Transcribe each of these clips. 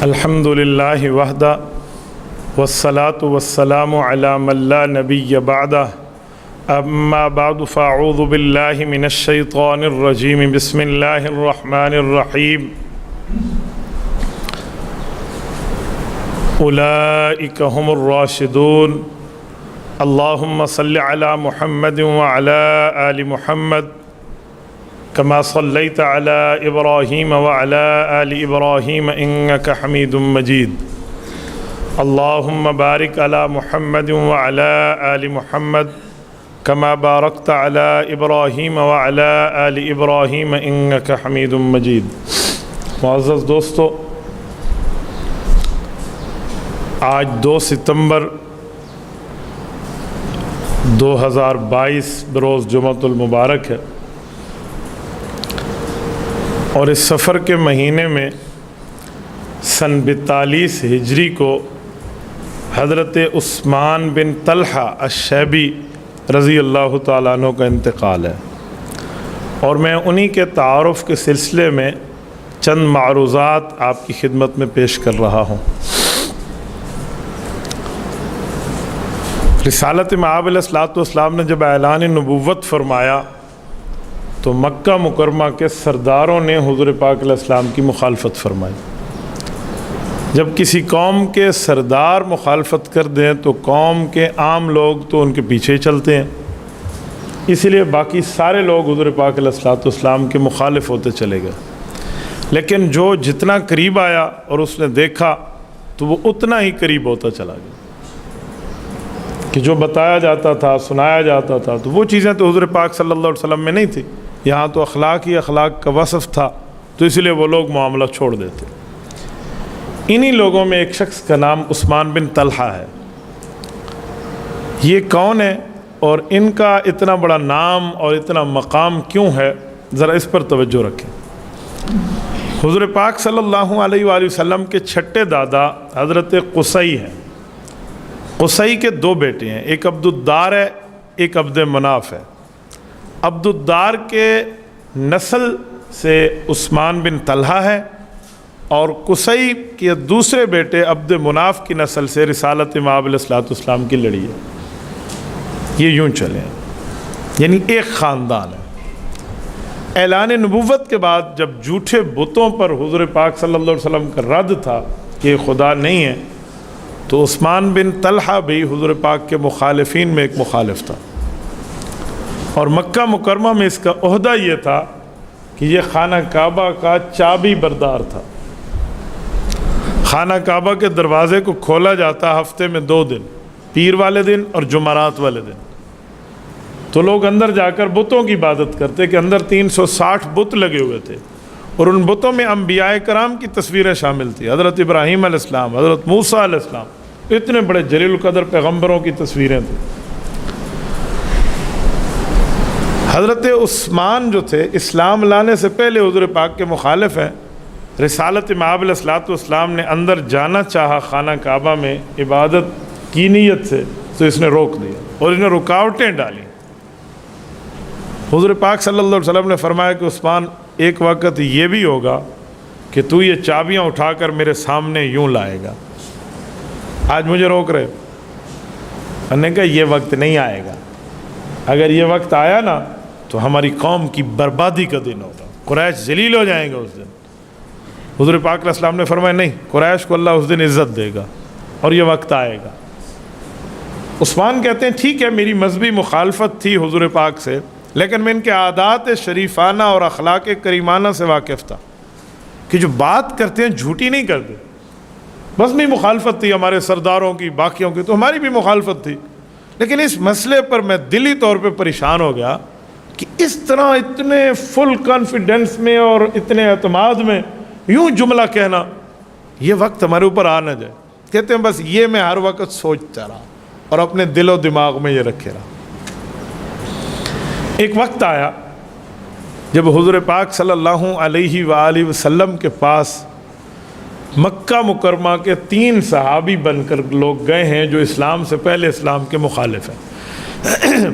الحمد للہ وحدہ والصلاة والسلام علی من لا نبی بعدہ اما بعد فاعوذ باللہ من الشیطان الرجیم بسم اللہ الرحمن الرحیم اولئک هم الراشدون اللہم صل علی محمد وعلی آل محمد كما صليت على إبراهيم وعلى آل إبراهيم إنك حميد مجيد اللهم بارك على محمد وعلى آل محمد كما باركت على إبراهيم وعلى آل إبراهيم إنك حميد مجيد معزز دوستو، آج 2 ستمبر 2022 بروز جمعۃ المبارک ہے، اور اس سفر کے مہینے میں سن 42 ہجری کو حضرت عثمان بن طلحہ الشیبی رضی اللہ تعالیٰ عنہ کا انتقال ہے، اور میں انہی کے تعارف کے سلسلے میں چند معروضات آپ کی خدمت میں پیش کر رہا ہوں۔ رسالت مآب علیہ الصلوۃ والسلام نے جب اعلان نبوت فرمایا تو مکہ مکرمہ کے سرداروں نے حضور پاک علیہ السلام کی مخالفت فرمائی۔ جب کسی قوم کے سردار مخالفت کر دیں تو قوم کے عام لوگ تو ان کے پیچھے چلتے ہیں، اس لیے باقی سارے لوگ حضور پاک علیہ السلام کے مخالف ہوتے چلے گئے، لیکن جو جتنا قریب آیا اور اس نے دیکھا تو وہ اتنا ہی قریب ہوتا چلا گیا، کہ جو بتایا جاتا تھا، سنایا جاتا تھا، تو وہ چیزیں تو حضور پاک صلی اللہ علیہ وسلم میں نہیں تھی، یہاں تو اخلاق ہی اخلاق کا وصف تھا، تو اس لیے وہ لوگ معاملہ چھوڑ دیتے۔ انہی لوگوں میں ایک شخص کا نام عثمان بن طلحہ ہے۔ یہ کون ہے اور ان کا اتنا بڑا نام اور اتنا مقام کیوں ہے، ذرا اس پر توجہ رکھیں۔ حضور پاک صلی اللہ علیہ وآلہ وسلم کے چھٹے دادا حضرت قصی ہیں۔ قصی کے 2 بیٹے ہیں، ایک عبد الدار ہے، ایک عبد مناف ہے۔ عبد الدار کے نسل سے عثمان بن طلحہ ہے، اور قصی کے دوسرے بیٹے عبد مناف کی نسل سے رسالت مآب علیہ الصلوۃ والسلام کی لڑی ہے۔ یہ یوں چلے ہیں، یعنی ایک خاندان ہے۔ اعلان نبوت کے بعد جب جھوٹے بتوں پر حضور پاک صلی اللہ علیہ وسلم کا رد تھا کہ یہ خدا نہیں ہے، تو عثمان بن طلحہ بھی حضور پاک کے مخالفین میں ایک مخالف تھا، اور مکہ مکرمہ میں اس کا عہدہ یہ تھا کہ یہ خانہ کعبہ کا چابی بردار تھا۔ خانہ کعبہ کے دروازے کو کھولا جاتا ہفتے میں 2 دن، پیر والے دن اور جمعرات والے دن، تو لوگ اندر جا کر بتوں کی عبادت کرتے کہ اندر 360 بت لگے ہوئے تھے، اور ان بتوں میں انبیاء کرام کی تصویریں شامل تھیں، حضرت ابراہیم علیہ السلام، حضرت موسیٰ علیہ السلام، اتنے بڑے جلیل القدر پیغمبروں کی تصویریں تھیں۔ حضرت عثمان جو تھے اسلام لانے سے پہلے حضور پاک کے مخالف ہیں۔ رسالت مآب علیہ الصلوۃ والسلام نے اندر جانا چاہا خانہ کعبہ میں عبادت کی نیت سے، تو اس نے روک دیا اور اس نے رکاوٹیں ڈالیں۔ حضور پاک صلی اللہ علیہ وسلم نے فرمایا کہ عثمان، ایک وقت یہ بھی ہوگا کہ تو یہ چابیاں اٹھا کر میرے سامنے یوں لائے گا، آج مجھے روک رہے۔ میں نے کہا یہ وقت نہیں آئے گا، اگر یہ وقت آیا نا تو ہماری قوم کی بربادی کا دن ہوگا، قریش ذلیل ہو جائیں گے اس دن۔ حضور پاک علیہ السلام نے فرمایا نہیں، قریش کو اللہ اس دن عزت دے گا اور یہ وقت آئے گا۔ عثمان کہتے ہیں ٹھیک ہے، میری مذہبی مخالفت تھی حضور پاک سے، لیکن میں ان کے عادات شریفانہ اور اخلاق کریمانہ سے واقف تھا کہ جو بات کرتے ہیں جھوٹی نہیں کرتے۔ مذہبی مخالفت تھی ہمارے سرداروں کی، باقیوں کی تو ہماری بھی مخالفت تھی، لیکن اس مسئلے پر میں دلی طور پہ پریشان ہو گیا کہ اس طرح اتنے فل کانفیڈنس میں اور اتنے اعتماد میں یوں جملہ کہنا، یہ وقت ہمارے اوپر آ نہ جائے۔ کہتے ہیں بس یہ میں ہر وقت سوچتا رہا اور اپنے دل و دماغ میں یہ رکھے رہا۔ ایک وقت آیا جب حضور پاک صلی اللہ علیہ وآلہ وسلم کے پاس مکہ مکرمہ کے 3 صحابی بن کر لوگ گئے ہیں جو اسلام سے پہلے اسلام کے مخالف ہیں۔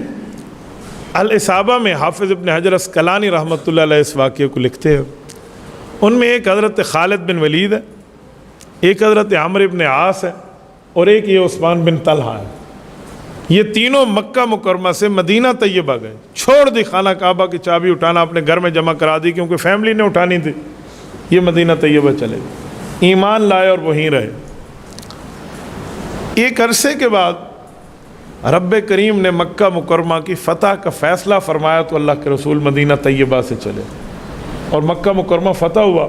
الاصابہ میں حافظ ابن حجر عسقلانی رحمۃ اللہ علیہ اس واقعے کو لکھتے ہیں، ان میں ایک حضرت خالد بن ولید ہے، ایک حضرت عمرو ابن عاص ہے اور ایک یہ عثمان بن طلحہ ہے. یہ تینوں مکہ مکرمہ سے مدینہ طیبہ گئے, چھوڑ دی خانہ کعبہ کی چابی اٹھانا, اپنے گھر میں جمع کرا دی کیونکہ فیملی نے اٹھانی تھی. یہ مدینہ طیبہ چلے گئے, ایمان لائے اور وہیں رہے. ایک عرصے کے بعد رب کریم نے مکہ مکرمہ کی فتح کا فیصلہ فرمایا تو اللہ کے رسول مدینہ طیبہ سے چلے اور مکہ مکرمہ فتح ہوا.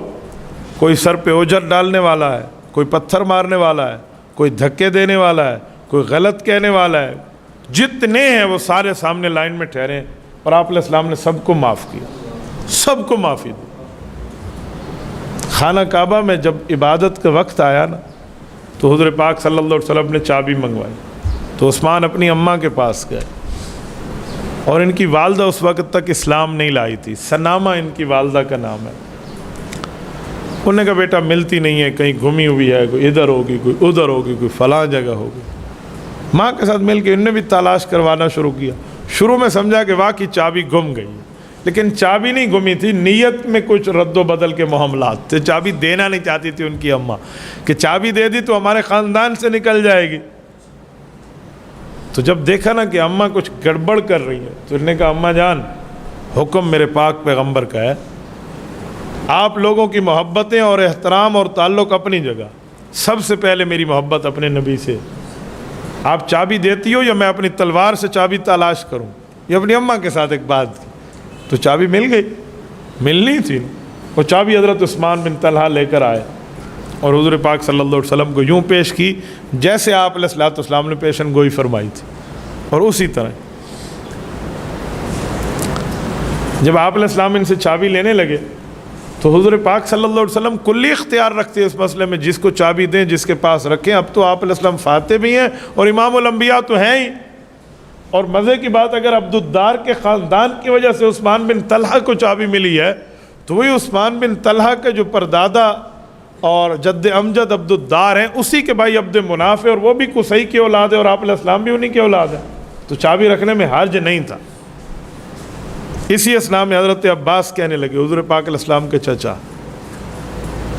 کوئی سر پہ اوجر ڈالنے والا ہے, کوئی پتھر مارنے والا ہے, کوئی دھکے دینے والا ہے, کوئی غلط کہنے والا ہے, جتنے ہیں وہ سارے سامنے لائن میں ٹھہرے ہیں, اور آپ علیہ السلام نے سب کو معاف کیا, سب کو معافی دی. خانہ کعبہ میں جب عبادت کا وقت آیا نا تو حضور پاک صلی اللہ علیہ وسلم نے چابی منگوائی. تو عثمان اپنی اماں کے پاس گئے, اور ان کی والدہ اس وقت تک اسلام نہیں لائی تھی, سنامہ ان کی والدہ کا نام ہے. انہوں نے کہا بیٹا ملتی نہیں ہے, کہیں گھمی ہوئی ہے, کوئی ادھر ہوگی, کوئی ادھر ہوگی, کوئی فلاں جگہ ہوگی. ماں کے ساتھ مل کے انہوں نے بھی تلاش کروانا شروع کیا. شروع میں سمجھا کہ واقعی چابی گم گئی, لیکن چابی نہیں گمی تھی, نیت میں کچھ رد و بدل کے معاملات تھے. چابی دینا نہیں چاہتی تھی ان کی اماں کہ چابی دے دی تو ہمارے خاندان سے نکل جائے گی. تو جب دیکھا نا کہ اماں کچھ گڑبڑ کر رہی ہے تو انہوں نے کہا اماں جان, حکم میرے پاک پیغمبر کا ہے, آپ لوگوں کی محبتیں اور احترام اور تعلق اپنی جگہ, سب سے پہلے میری محبت اپنے نبی سے. آپ چابی دیتی ہو یا میں اپنی تلوار سے چابی تلاش کروں؟ یہ اپنی اماں کے ساتھ ایک بات کی. تو چابی مل گئی, ملنی تھی. وہ چابی حضرت عثمان بن طلحہ لے کر آئے اور حضور پاک صلی اللہ علیہ وسلم کو یوں پیش کی جیسے آپ علیہ الصلوۃ والسلام نے پیشن گوئی فرمائی تھی. اور اسی طرح جب آپ علیہ السلام ان سے چابی لینے لگے تو حضور پاک صلی اللہ علیہ وسلم کلی اختیار رکھتے ہیں اس مسئلے میں, جس کو چابی دیں, جس کے پاس رکھیں. اب تو آپ علیہ السلام فاتح بھی ہیں اور امام الانبیاء تو ہیں ہی. اور مزے کی بات, اگر عبدالدار کے خاندان کی وجہ سے عثمان بن طلحہ کو چابی ملی ہے تو وہی عثمان بن طلحہ کے جو پردادا اور جد امجد عبدالدار ہیں, اسی کے بھائی عبد مناف ہے, اور وہ بھی قصی کی اولاد ہے, اور آپ علیہ السلام بھی انہی کی اولاد ہے. تو چابی رکھنے میں حرج نہیں تھا. اسی اسنا میں حضرت عباس کہنے لگے, حضور پاک علیہ السلام کے چچا,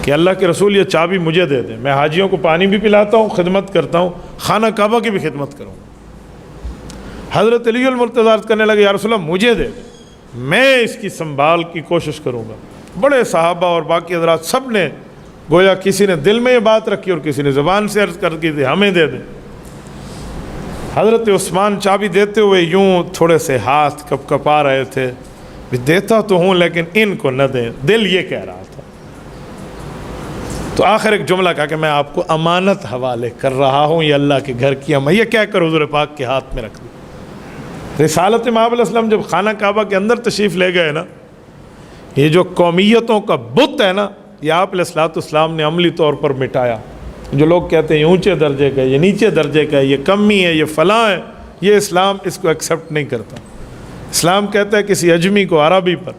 کہ اللہ کے رسول یہ چابی مجھے دے دیں, میں حاجیوں کو پانی بھی پلاتا ہوں, خدمت کرتا ہوں, خانہ کعبہ کی بھی خدمت کروں. حضرت علی المرتضی عرض کرنے لگے یا رسول اللہ مجھے دے دیں, میں اس کی سنبھال کی کوشش کروں گا. بڑے صحابہ اور باقی حضرات سب نے گویا کسی نے دل میں یہ بات رکھی اور کسی نے زبان سے عرض کر کی تھی ہمیں دے دیں. حضرت عثمان چابی دیتے ہوئے یوں تھوڑے سے ہاتھ کپ کپا رہے تھے, دیتا تو ہوں لیکن ان کو نہ دیں, دل یہ کہہ رہا تھا. تو آخر ایک جملہ کہا کہ میں آپ کو امانت حوالے کر رہا ہوں, یہ اللہ کے گھر کی یہ کہہ کر حضور پاک کے ہاتھ میں رکھ دی. رسالت مآب علیہ السلام جب خانہ کعبہ کے اندر تشریف لے گئے نا, یہ جو قومیتوں کا بت ہے نا, یہ آپ علیہ الصلوۃ والسلام نے عملی طور پر مٹایا. جو لوگ کہتے ہیں یہ اونچے درجے کا ہے, یہ نیچے درجے کا ہے, یہ کمی ہے, یہ فلاں ہے, یہ اسلام اس کو ایکسیپٹ نہیں کرتا. اسلام کہتا ہے کسی اجمی کو عربی پر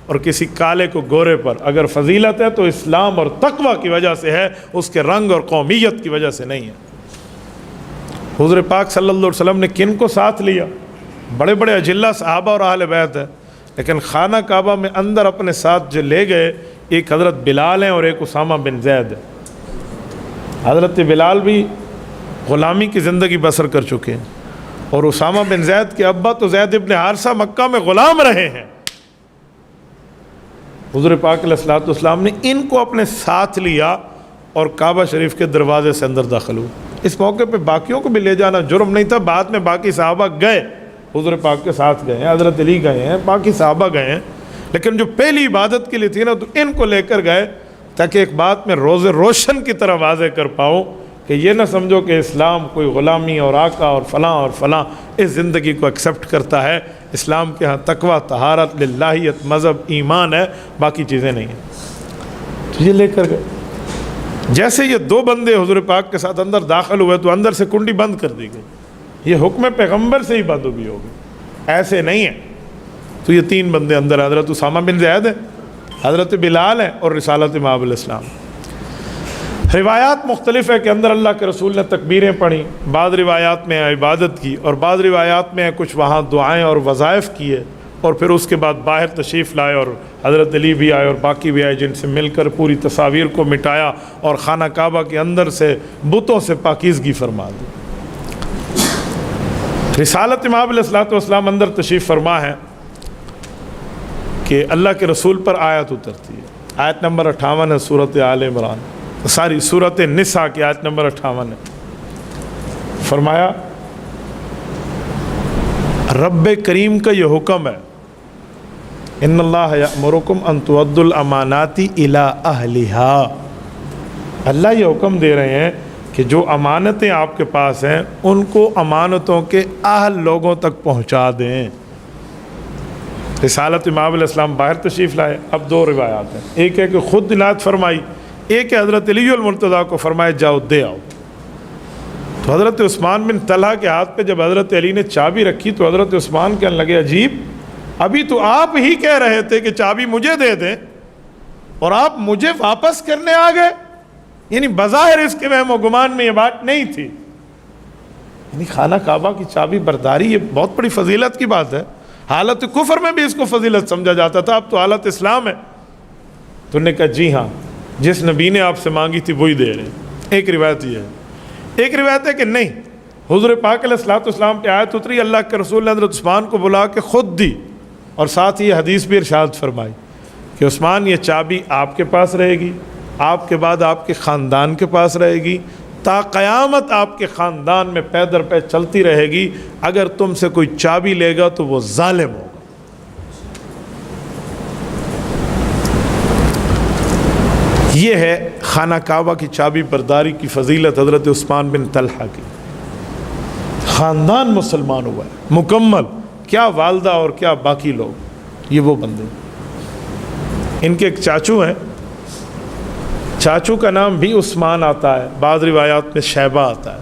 اور کسی کالے کو گورے پر اگر فضیلت ہے تو اسلام اور تقوی کی وجہ سے ہے, اس کے رنگ اور قومیت کی وجہ سے نہیں ہے. حضور پاک صلی اللہ علیہ وسلم نے کن کو ساتھ لیا؟ بڑے بڑے اجلہ صحابہ اور اہل بیت ہیں, لیکن خانہ کعبہ میں اندر اپنے ساتھ جو لے گئے, ایک حضرت بلال ہیں اور ایک اسامہ بن زید ہے. حضرت بلال بھی غلامی کی زندگی بسر کر چکے ہیں, اور اسامہ بن زید کے ابا تو زید ابن حارثہ مکہ میں غلام رہے ہیں. حضور پاک علیہ الصلوۃ والسلام نے ان کو اپنے ساتھ لیا اور کعبہ شریف کے دروازے سے اندر داخل ہوئے. اس موقع پہ باقیوں کو بھی لے جانا جرم نہیں تھا. بعد میں باقی صحابہ گئے, حضور پاک کے ساتھ گئے ہیں, حضرت علی گئے ہیں, باقی صحابہ گئے ہیں, لیکن جو پہلی عبادت کے لیے تھی نا تو ان کو لے کر گئے تاکہ ایک بات میں روز روشن کی طرح واضح کر پاؤں کہ یہ نہ سمجھو کہ اسلام کوئی غلامی اور آقا اور فلاں اس زندگی کو ایکسیپٹ کرتا ہے. اسلام کے ہاں تقوی, طہارت, للہیت, مذہب, ایمان ہے, باقی چیزیں نہیں ہیں. تو یہ لے کر گئے. جیسے یہ دو بندے حضور پاک کے ساتھ اندر داخل ہوئے تو اندر سے کنڈی بند کر دی گئی. یہ حکم پیغمبر سے ہی بند ہوئی ہوگی, ایسے نہیں ہے. تو یہ تین بندے اندر, حضرت اسامہ بن زید ہیں, حضرت بلال ہیں اور رسالت مآب علیہ السلام. روایات مختلف ہے کہ اندر اللہ کے رسول نے تکبیریں پڑھی, بعض روایات میں عبادت کی, اور بعض روایات میں کچھ وہاں دعائیں اور وظائف کیے, اور پھر اس کے بعد باہر تشریف لائے اور حضرت علی بھی آئے اور باقی بھی آئے، جن سے مل کر پوری تصاویر کو مٹایا اور خانہ کعبہ کے اندر سے بتوں سے پاکیزگی فرما دی۔ رسالت امام علیہ الصلوۃ والسلام اندر تشریف فرما ہے کہ اللہ کے رسول پر آیت اترتی ہے۔ آیت نمبر 58 ہے سورۃ آل عمران، سورۃ نساء کی آیت نمبر 58 ہے۔ فرمایا رب کریم کا یہ حکم ہے، ان اللہ یأمرکم ان تؤدوا الامانات الی اہلھا، اللہ یہ حکم دے رہے ہیں کہ جو امانتیں آپ کے پاس ہیں ان کو امانتوں کے اہل لوگوں تک پہنچا دیں۔ رسالت امام علیہ السلام باہر تشریف لائے۔ اب دو روایات ہیں، ایک ہے کہ خود عنایت فرمائی، ایک ہے حضرت علی المرتضیٰ کو فرمائے جاؤ دے آؤ۔ تو حضرت عثمان بن طلحہ کے ہاتھ پہ جب حضرت علی نے چابی رکھی تو حضرت عثمان کہنے لگے عجیب، ابھی تو آپ ہی کہہ رہے تھے کہ چابی مجھے دے دیں اور آپ مجھے واپس کرنے آ گئے۔ یعنی بظاہر اس کے وہم و گمان میں یہ بات نہیں تھی، یعنی خانہ کعبہ کی چابی برداری یہ بہت بڑی فضیلت کی بات ہے۔ حالت کفر میں بھی اس کو فضیلت سمجھا جاتا تھا، اب تو حالت اسلام ہے۔ تو انہوں نے کہا جی ہاں، جس نبی نے آپ سے مانگی تھی وہی دے رہے ہیں۔ ایک روایت یہ ہے، ایک روایت ہے کہ نہیں، حضور پاک علیہ الصلوۃ والسلام پہ آیت اتری، اللہ کے رسول نے حضرت عثمان کو بلا کے خود دی، اور ساتھ یہ حدیث بھی ارشاد فرمائی کہ عثمان یہ چابی آپ کے پاس رہے گی، آپ کے بعد آپ کے خاندان کے پاس رہے گی، تا قیامت آپ کے خاندان میں پے در پے چلتی رہے گی، اگر تم سے کوئی چابی لے گا تو وہ ظالم ہوگا۔ یہ ہے خانہ کعبہ کی چابی برداری کی فضیلت حضرت عثمان بن طلحہ کی۔ خاندان مسلمان ہوا ہے مکمل، کیا والدہ اور کیا باقی لوگ، یہ وہ بندے۔ ان کے ایک چاچو ہیں، چاچو کا نام بھی عثمان آتا ہے، بعض روایات میں شیبہ آتا ہے۔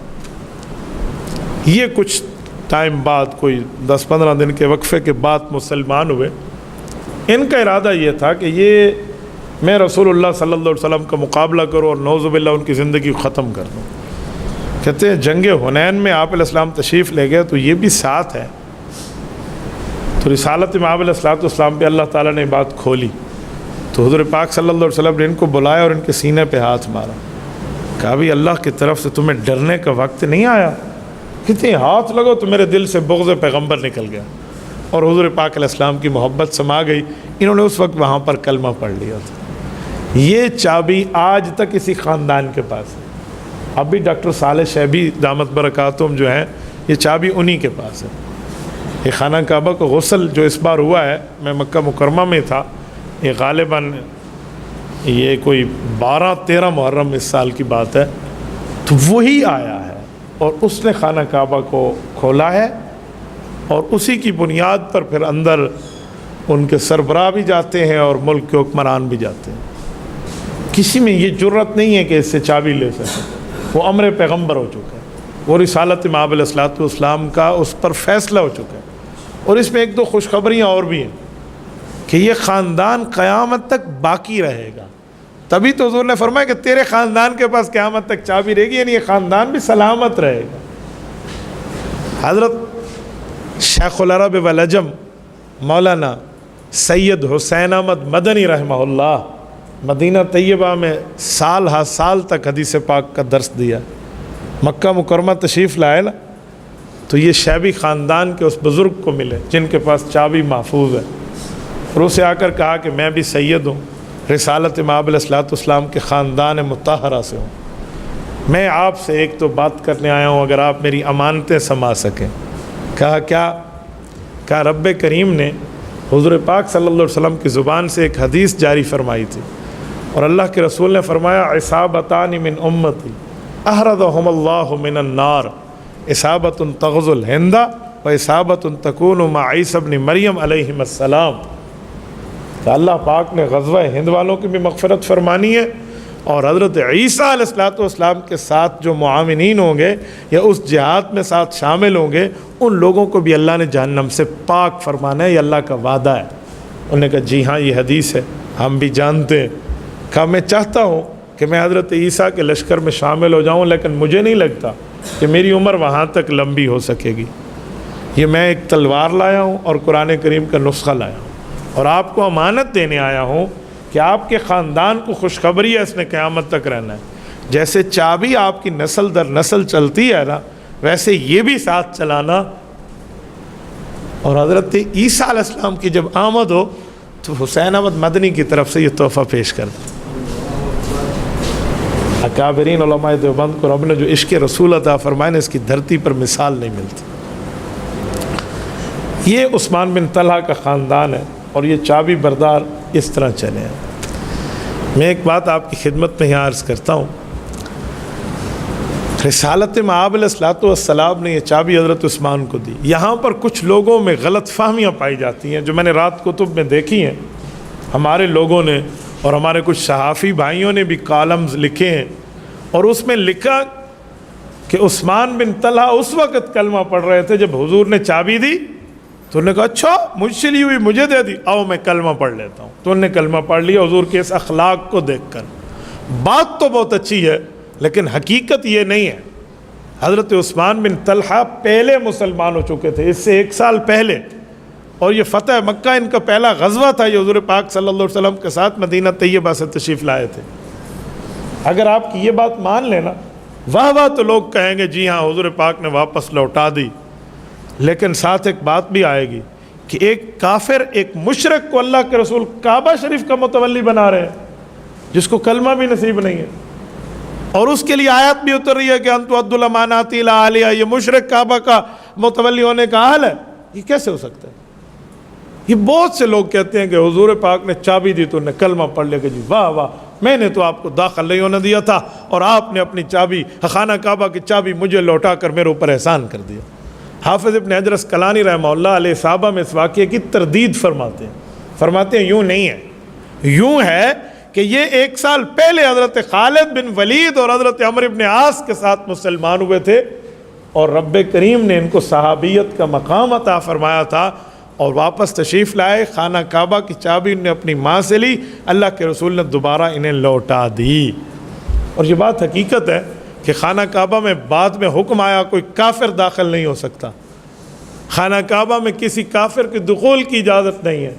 یہ کچھ ٹائم بعد، کوئی 10-15 دن کے وقفے کے بعد مسلمان ہوئے۔ ان کا ارادہ یہ تھا کہ یہ میں رسول اللہ صلی اللہ علیہ وسلم کا مقابلہ کروں اور نعوذ باللہ ان کی زندگی کو ختم کر دوں۔ کہتے ہیں جنگ حنین میں آپ علیہ السلام تشریف لے گئے تو یہ بھی ساتھ ہے، تو رسالت امام علیہ السلام پہ اللہ تعالیٰ نے بات کھولی، تو حضور پاک صلی اللہ علیہ وسلم نے ان کو بلایا اور ان کے سینے پہ ہاتھ مارا، کہا بھی اللہ کی طرف سے تمہیں ڈرنے کا وقت نہیں آیا؟ کتنے ہاتھ لگو تو میرے دل سے بغض پیغمبر نکل گیا، اور حضور پاک علیہ السلام کی محبت سما گئی۔ انہوں نے اس وقت وہاں پر کلمہ پڑھ لیا تھا۔ یہ چابی آج تک اسی خاندان کے پاس ہے۔ اب بھی ڈاکٹر صالح شیبی دامت برکاتہم جو ہیں، یہ چابی انہی کے پاس ہے۔ یہ خانہ کعبہ کو غسل جو اس بار ہوا ہے، میں مکہ مکرمہ میں تھا، یہ غالباً یہ کوئی 12-13 محرم اس سال کی بات ہے، تو وہی آیا ہے اور اس نے خانہ کعبہ کو کھولا ہے، اور اسی کی بنیاد پر پھر اندر ان کے سربراہ بھی جاتے ہیں اور ملک کے حکمران بھی جاتے ہیں۔ کسی میں یہ جرت نہیں ہے کہ اس سے چابی لے سکے، وہ امر پیغمبر ہو چکا ہے، وہ رسالت امام علیہ الصلوۃ والسلام کا اس پر فیصلہ ہو چکا ہے۔ اور اس میں ایک دو خوشخبریاں اور بھی ہیں کہ یہ خاندان قیامت تک باقی رہے گا، تبھی تو حضور نے فرمایا کہ تیرے خاندان کے پاس قیامت تک چابی رہے گی، یعنی یہ خاندان بھی سلامت رہے گا۔ حضرت شیخ العرب والعجم مولانا سید حسین احمد مدنی رحمہ اللہ مدینہ طیبہ میں سال ہا سال تک حدیث پاک کا درس دیا۔ مکہ مکرمہ تشریف لائے نا، تو یہ شیبی خاندان کے اس بزرگ کو ملے جن کے پاس چابی محفوظ ہے، اور اسے آ کر کہا کہ میں بھی سید ہوں، رسالت امام علیہ الصلوۃ والسلام کے خاندان مطہرہ سے ہوں، میں آپ سے ایک تو بات کرنے آیا ہوں، اگر آپ میری امانتیں سما سکیں۔ کہا کیا؟ کہا رب کریم نے حضور پاک صلی اللہ علیہ وسلم کی زبان سے ایک حدیث جاری فرمائی تھی، اور اللہ کے رسول نے فرمایا عصابتان من امتی احرزہم اللہ من النار، اصابت تغزو الہند و اصابت تکون مع عیسی ابن مریم علیہ السلام۔ کہ اللہ پاک نے غزوہ ہند والوں کی بھی مغفرت فرمانی ہے، اور حضرت عیسیٰ علیہ الصلوۃ والسلام کے ساتھ جو معاونین ہوں گے یا اس جہاد میں ساتھ شامل ہوں گے، ان لوگوں کو بھی اللہ نے جہنم سے پاک فرمانا ہے، یہ اللہ کا وعدہ ہے۔ انہوں نے کہا جی ہاں یہ حدیث ہے، ہم بھی جانتے ہیں۔ کہا میں چاہتا ہوں کہ میں حضرت عیسیٰ کے لشکر میں شامل ہو جاؤں، لیکن مجھے نہیں لگتا کہ میری عمر وہاں تک لمبی ہو سکے گی۔ یہ میں ایک تلوار لایا ہوں اور قرآن کریم کا نسخہ لایا ہوں، اور آپ کو امانت دینے آیا ہوں کہ آپ کے خاندان کو خوشخبری ہے، اس نے قیامت تک رہنا ہے۔ جیسے چابی آپ کی نسل در نسل چلتی ہے نا، ویسے یہ بھی ساتھ چلانا۔ اور حضرت عیسیٰ علیہ السلام کی جب آمد ہو تو حسین احمد مدنی کی طرف سے یہ تحفہ پیش کر دیں۔ اکابرین علماء دیوبند کو رب نے جو عشق رسول عطا فرمائے، اس کی دھرتی پر مثال نہیں ملتی۔ یہ عثمان بن طلحہ کا خاندان ہے، اور یہ چابی بردار اس طرح چلے ہیں۔ میں ایک بات آپ کی خدمت میں یہاں عرض کرتا ہوں، رسالت مآب علیہ السلام نے یہ چابی حضرت عثمان کو دی۔ یہاں پر کچھ لوگوں میں غلط فہمیاں پائی جاتی ہیں، جو میں نے رات کتب میں دیکھی ہیں، ہمارے لوگوں نے اور ہمارے کچھ صحافی بھائیوں نے بھی کالمز لکھے ہیں، اور اس میں لکھا کہ عثمان بن طلحہ اس وقت کلمہ پڑھ رہے تھے جب حضور نے چابی دی، تو انہوں نے کہا اچھا مجھ سے لی ہوئی مجھے دے دی، آؤ میں کلمہ پڑھ لیتا ہوں۔ تو انہوں نے کلمہ پڑھ لیا حضور کے اس اخلاق کو دیکھ کر۔ بات تو بہت اچھی ہے، لیکن حقیقت یہ نہیں ہے۔ حضرت عثمان بن طلحہ پہلے مسلمان ہو چکے تھے، اس سے 1 سال پہلے، اور یہ فتح مکہ ان کا پہلا غزوہ تھا، یہ حضور پاک صلی اللہ علیہ وسلم کے ساتھ مدینہ طیبہ سے تشریف لائے تھے۔ اگر آپ کی یہ بات مان لینا، واہ واہ تو لوگ کہیں گے جی ہاں حضور پاک نے واپس لوٹا دی، لیکن ساتھ ایک بات بھی آئے گی کہ ایک کافر، ایک مشرک کو اللہ کے رسول کعبہ شریف کا متولی بنا رہے ہیں، جس کو کلمہ بھی نصیب نہیں ہے، اور اس کے لیے آیت بھی اتر رہی ہے کہ انتو عدو الامانات الی اہلہا، یہ مشرک کعبہ کا متولی ہونے کا حال ہے۔ یہ کیسے ہو سکتا ہے؟ یہ بہت سے لوگ کہتے ہیں کہ حضور پاک نے چابی دی تو انہیں کلمہ پڑھ لیا کہ جی واہ واہ، میں نے تو آپ کو داخل نہیں ہونے دیا تھا، اور آپ نے اپنی چابی، خانہ کعبہ کی چابی مجھے لوٹا کر میرے اوپر احسان کر دیا۔ حافظ ابن حجر اسقلانی رحمہ اللہ علیہ صحابہ میں اس واقعے کی تردید فرماتے ہیں یوں نہیں ہے، یوں ہے کہ یہ 1 سال پہلے حضرت خالد بن ولید اور حضرت عمرو بن عاص کے ساتھ مسلمان ہوئے تھے، اور رب کریم نے ان کو صحابیت کا مقام عطا فرمایا تھا، اور واپس تشریف لائے، خانہ کعبہ کی چابی انہیں اپنی ماں سے لی، اللہ کے رسول نے دوبارہ انہیں لوٹا دی۔ اور یہ بات حقیقت ہے کہ خانہ کعبہ میں بعد میں حکم آیا کوئی کافر داخل نہیں ہو سکتا، خانہ کعبہ میں کسی کافر کے دخول کی اجازت نہیں ہے،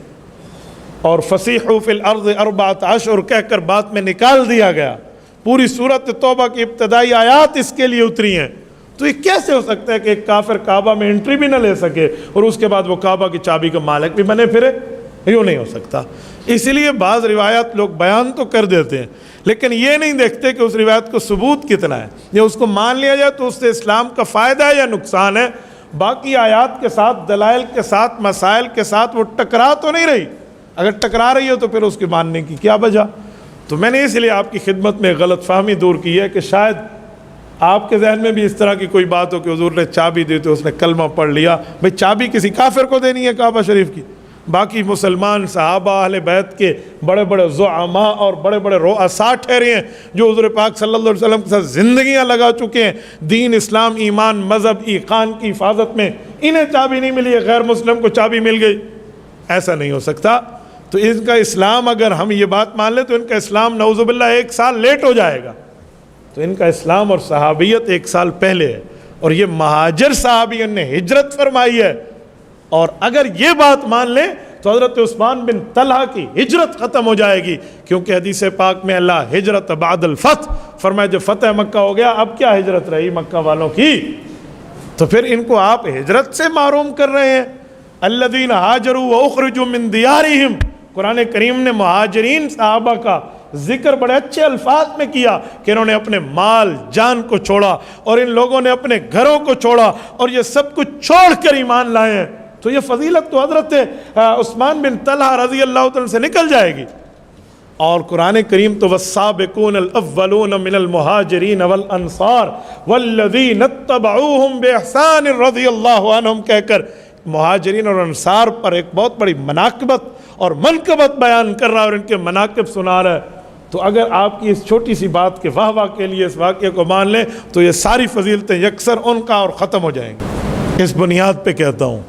اور فسیحوا فی الارض 4 اشہر کہہ کر بات میں نکال دیا گیا۔ پوری سورۃ توبہ کی ابتدائی آیات اس کے لیے اتری ہیں۔ تو یہ کیسے ہو سکتا ہے کہ ایک کافر کعبہ میں انٹری بھی نہ لے سکے اور اس کے بعد وہ کعبہ کی چابی کا مالک بھی بنے پھرے؟ یوں نہیں ہو سکتا۔ اسی لیے بعض روایات لوگ بیان تو کر دیتے ہیں، لیکن یہ نہیں دیکھتے کہ اس روایت کو ثبوت کتنا ہے، یا اس کو مان لیا جائے تو اس سے اسلام کا فائدہ ہے یا نقصان ہے۔ باقی آیات کے ساتھ، دلائل کے ساتھ، مسائل کے ساتھ وہ ٹکرا تو نہیں رہی، اگر ٹکرا رہی ہے تو پھر اس کی ماننے کی کیا وجہ؟ تو میں نے اس لیے آپ کی خدمت میں غلط فہمی دور کی ہے کہ شاید آپ کے ذہن میں بھی اس طرح کی کوئی بات ہو کہ حضور نے چابی دی تو اس نے کلمہ پڑھ لیا۔ بھئی چابی کسی کافر کو دینی ہے کعبہ شریف کی؟ باقی مسلمان صحابہ اہل بیت کے بڑے بڑے زعماء اور بڑے بڑے رؤساء ٹھہرے ہیں جو حضور پاک صلی اللہ علیہ وسلم کے ساتھ زندگیاں لگا چکے ہیں دین، اسلام، ایمان، مذہب، ایقان کی حفاظت میں، انہیں چابی نہیں ملی ہے، غیر مسلم کو چابی مل گئی؟ ایسا نہیں ہو سکتا۔ تو ان کا اسلام، اگر ہم یہ بات مان لیں تو ان کا اسلام نعوذ باللہ 1 سال لیٹ ہو جائے گا۔ تو ان کا اسلام اور صحابیت 1 سال پہلے ہے، اور یہ مہاجر صحابی نے ہجرت فرمائی ہے۔ اور اگر یہ بات مان لیں تو حضرت عثمان بن طلحہ کی ہجرت ختم ہو جائے گی، کیونکہ حدیث پاک میں اللہ ہجرت بعد الفتح فرمایا، جب فتح مکہ ہو گیا اب کیا ہجرت رہی مکہ والوں کی؟ تو پھر ان کو آپ ہجرت سے محروم کر رہے ہیں۔ الذین ہاجروا واخرجوا من دیارہم، قرآن کریم نے مہاجرین صحابہ کا ذکر بڑے اچھے الفاظ میں کیا کہ انہوں نے اپنے مال جان کو چھوڑا، اور ان لوگوں نے اپنے گھروں کو چھوڑا، اور یہ سب کچھ چھوڑ کر ایمان لائے ہیں۔ تو یہ فضیلت تو حضرت عثمان بن طلحہ رضی اللہ عنہ سے نکل جائے گی۔ اور قرآن کریم تو والسابقون الاولون من المہاجرین والانصار والذین اتبعوہم باحسان رضی اللہ عنہم کہہ کر مہاجرین اور انصار پر ایک بہت بڑی مناقبت اور منقبت بیان کر رہا ہے اور ان کے مناقب سنا رہا ہے۔ تو اگر آپ کی اس چھوٹی سی بات کے واہ واہ کے لیے اس واقعے کو مان لیں تو یہ ساری فضیلتیں یکسر ان کا اور ختم ہو جائیں گی۔ اس بنیاد پہ کہتا ہوں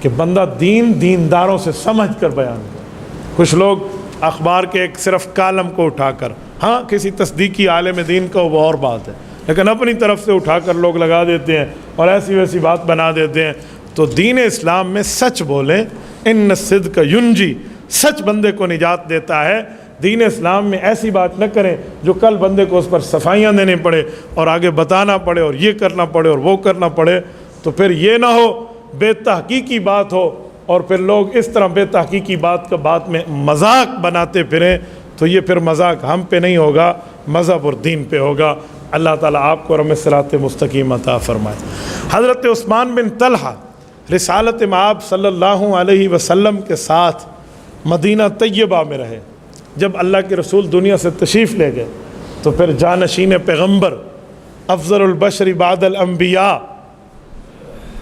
کہ بندہ دینداروں سے سمجھ کر بیان کرے۔ کچھ لوگ اخبار کے ایک صرف کالم کو اٹھا کر، ہاں کسی تصدیقی عالم دین کا وہ اور بات ہے، لیکن اپنی طرف سے اٹھا کر لوگ لگا دیتے ہیں اور ایسی ویسی بات بنا دیتے ہیں۔ تو دین اسلام میں سچ بولیں، ان الصدق ینجی، سچ بندے کو نجات دیتا ہے۔ دین اسلام میں ایسی بات نہ کریں جو کل بندے کو اس پر صفائیاں دینے پڑے اور آگے بتانا پڑے اور یہ کرنا پڑے اور وہ کرنا پڑے، تو پھر یہ نہ ہو بے تحقیقی بات ہو اور پھر لوگ اس طرح بے تحقیقی بات کا بات میں مذاق بناتے پھریں، تو یہ پھر مذاق ہم پہ نہیں ہوگا، مذہب اور دین پہ ہوگا۔ اللہ تعالیٰ آپ کو رحمت صراط مستقیم عطا فرمائے۔ حضرت عثمان بن طلحہ رسالت مآب صلی اللہ علیہ وسلم کے ساتھ مدینہ طیبہ میں رہے۔ جب اللہ کے رسول دنیا سے تشریف لے گئے تو پھر جانشین پیغمبر افضل البشر بعد الانبیاء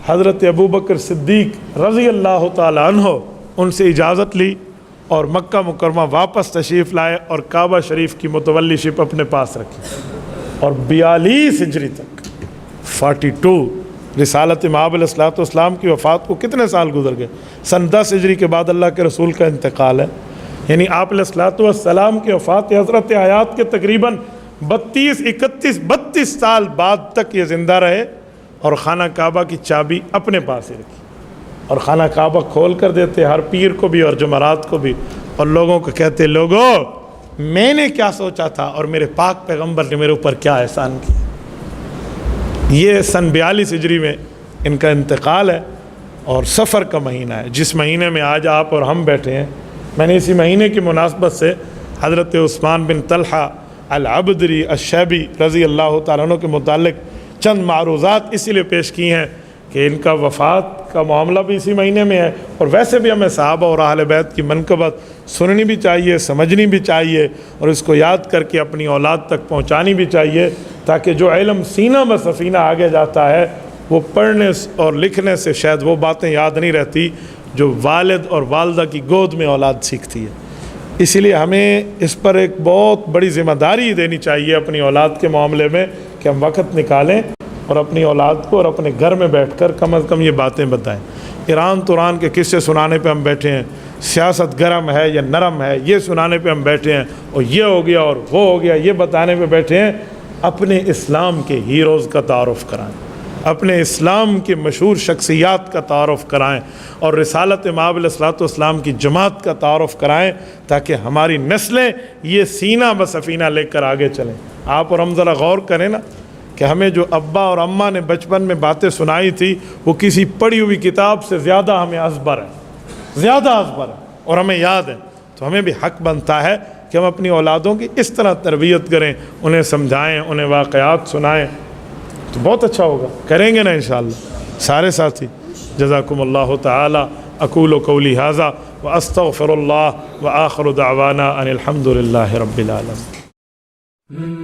حضرت ابوبکر صدیق رضی اللہ تعالیٰ عنہ ان سے اجازت لی اور مکہ مکرمہ واپس تشریف لائے اور کعبہ شریف کی متولی شپ اپنے پاس رکھی، اور 42 ہجری تک 42 رسالت مآب علیہ الصلوۃ والسلام کی وفات کو کتنے سال گزر گئے؟ سن 10 ہجری کے بعد اللہ کے رسول کا انتقال ہے، یعنی آپ علیہ الصلوۃ والسلام کی وفات حضرت حیات کے تقریباً 32 سال بعد تک یہ زندہ رہے اور خانہ کعبہ کی چابی اپنے پاس ہی رکھی، اور خانہ کعبہ کھول کر دیتے ہر پیر کو بھی اور جمعرات کو بھی، اور لوگوں کو کہتے لوگوں میں نے کیا سوچا تھا اور میرے پاک پیغمبر نے میرے اوپر کیا احسان کیا۔ یہ سن 42 ہجری میں ان کا انتقال ہے، اور سفر کا مہینہ ہے جس مہینے میں آج آپ اور ہم بیٹھے ہیں۔ میں نے اسی مہینے کی مناسبت سے حضرت عثمان بن طلحہ العبدری الشیبی رضی اللہ تعالیٰ عنہ کے متعلق چند معروضات اسی لیے پیش کی ہیں کہ ان کا وفات کا معاملہ بھی اسی مہینے میں ہے، اور ویسے بھی ہمیں صحابہ اور اہل بیت کی منقبت سننی بھی چاہیے، سمجھنی بھی چاہیے، اور اس کو یاد کر کے اپنی اولاد تک پہنچانی بھی چاہیے، تاکہ جو علم سینہ بسینہ آگے جاتا ہے وہ پڑھنے اور لکھنے سے شاید وہ باتیں یاد نہیں رہتی جو والد اور والدہ کی گود میں اولاد سیکھتی ہے۔ اسی لیے ہمیں اس پر ایک بہت بڑی ذمہ داری دینی چاہیے اپنی اولاد کے معاملے میں کہ ہم وقت نکالیں اور اپنی اولاد کو اور اپنے گھر میں بیٹھ کر کم از کم یہ باتیں بتائیں۔ ایران توران کے قصے سنانے پہ ہم بیٹھے ہیں، سیاست گرم ہے یا نرم ہے یہ سنانے پہ ہم بیٹھے ہیں، اور یہ ہو گیا اور وہ ہو گیا یہ بتانے پہ بیٹھے ہیں۔ اپنے اسلام کے ہیروز کا تعارف کرائیں، اپنے اسلام کے مشہور شخصیات کا تعارف کرائیں، اور رسالت مآب علیہ الصلوۃ والسلام کی جماعت کا تعارف کرائیں، تاکہ ہماری نسلیں یہ سینہ بسفینہ لے کر آگے چلیں۔ آپ اور ہم ذرا غور کریں نا کہ ہمیں جو ابا اور اماں نے بچپن میں باتیں سنائی تھی وہ کسی پڑھی ہوئی کتاب سے زیادہ ہمیں ازبر ہے، اور ہمیں یاد ہے۔ تو ہمیں بھی حق بنتا ہے کہ ہم اپنی اولادوں کی اس طرح تربیت کریں، انہیں سمجھائیں، انہیں واقعات سنائیں، تو بہت اچھا ہوگا۔ کریں گے نا انشاءاللہ سارے ساتھی۔ جزاکم اللہ تعالی۔ اقول قولی ھذا واستغفر اللہ وآخر دعوانا ان الحمد للہ رب العالمین۔